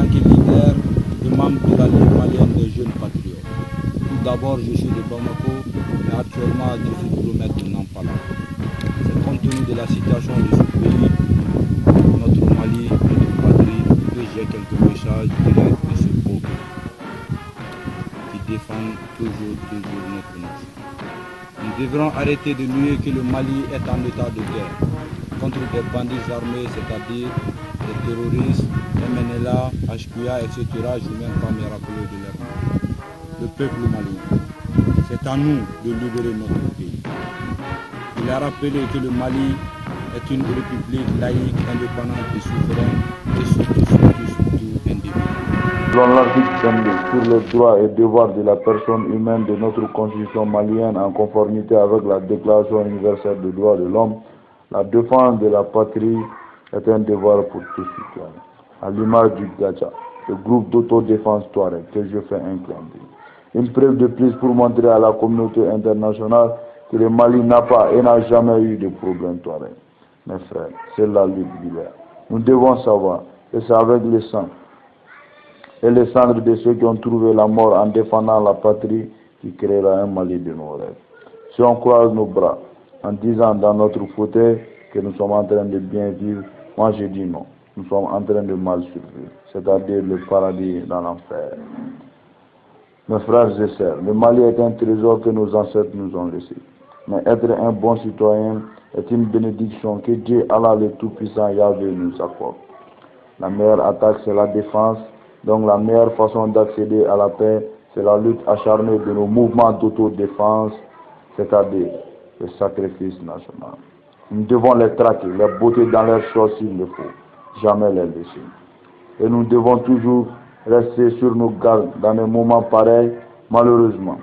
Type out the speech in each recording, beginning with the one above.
tant que leader et membre de la Ligue malienne des jeunes patriotes. Tout d'abord, je suis de Bamako, mais actuellement je suis diplomate de Nampala. C'est compte tenu de la situation de ce pays, notre Mali, notre patrie, que j'ai quelques messages directs de ce peuple qui défendent toujours notre nation. Nous devrons arrêter de nier que le Mali est en état de guerre contre des bandits armés, c'est-à-dire des terroristes, MNLA, HQA, etc. Je n'ai même pas me rappeler de leur nom. Le peuple malien. C'est à nous de libérer notre pays. Il a rappelé que le Mali est une république laïque, indépendante et souveraine, et surtout indépendante. Selon l'article 22 sur les droits et devoirs de la personne humaine de notre constitution malienne en conformité avec la Déclaration universelle des droits de l'homme, la défense de la patrie est un devoir pour tous citoyens. À l'image du Gacha, le groupe d'autodéfense Touareg que je fais un clin d'œil. Une preuve de plus pour montrer à la communauté internationale que le Mali n'a pas et n'a jamais eu de problème Touareg. Mes frères, c'est la lutte d'hiver. Nous devons savoir que c'est avec le sang et les cendres de ceux qui ont trouvé la mort en défendant la patrie qui créera un Mali de nos rêves. Si on croise nos bras en disant dans notre fauteuil que nous sommes en train de bien vivre, moi je dis non. Nous sommes en train de mal survivre, c'est-à-dire le paradis dans l'enfer. Mes frères et sœurs, le Mali est un trésor que nos ancêtres nous ont laissé. Mais être un bon citoyen est une bénédiction que Dieu, Allah le Tout-Puissant, Yahvé, nous accorde. La meilleure attaque, c'est la défense. Donc la meilleure façon d'accéder à la paix, c'est la lutte acharnée de nos mouvements d'autodéfense, c'est-à-dire le sacrifice national. Nous devons les traquer, les botter dans leurs choses s'il le faut, jamais les laisser. Et nous devons toujours rester sur nos gardes dans des moments pareils. Malheureusement,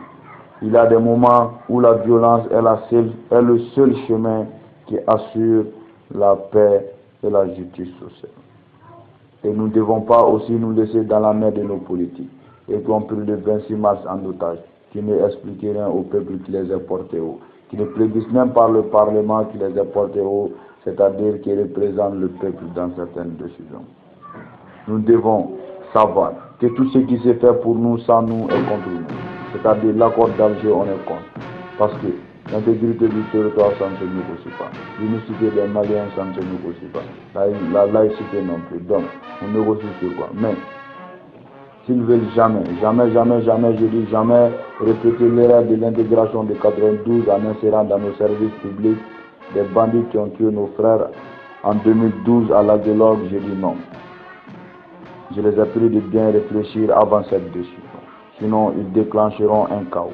il y a des moments où la violence est le seul chemin qui assure la paix et la justice sociale. Et nous ne devons pas aussi nous laisser dans la main de nos politiques, et qui ont pris le 26 mars en otage, qui ne expliquent rien au peuple qui les a portés haut, qui ne plébiscitent même pas le Parlement qui les a portés haut, c'est-à-dire qui représente le peuple dans certaines décisions. Nous devons savoir que tout ce qui s'est fait pour nous, sans nous, est contre nous. C'est-à-dire l'accord d'Alger, on est contre. Parce que l'intégrité du territoire, ça ne se négocie pas. L'unicité des Maliens, ça ne se négocie pas. La laïcité non plus. Donc, on négocie sur quoi? Mais, s'ils veulent jamais, je dis jamais, répéter l'erreur de l'intégration de 92 en insérant dans nos services publics des bandits qui ont tué nos frères en 2012 à la Gueulog, je dis non. Je les ai pris de bien réfléchir avant cette décision. Sinon, ils déclencheront un chaos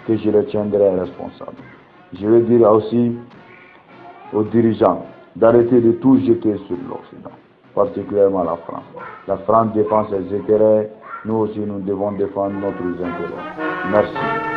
que je les tiendrai responsables. Je vais dire aussi aux dirigeants d'arrêter de tout jeter sur l'Occident, particulièrement la France. La France défend ses intérêts, nous aussi nous devons défendre nos intérêts. Merci.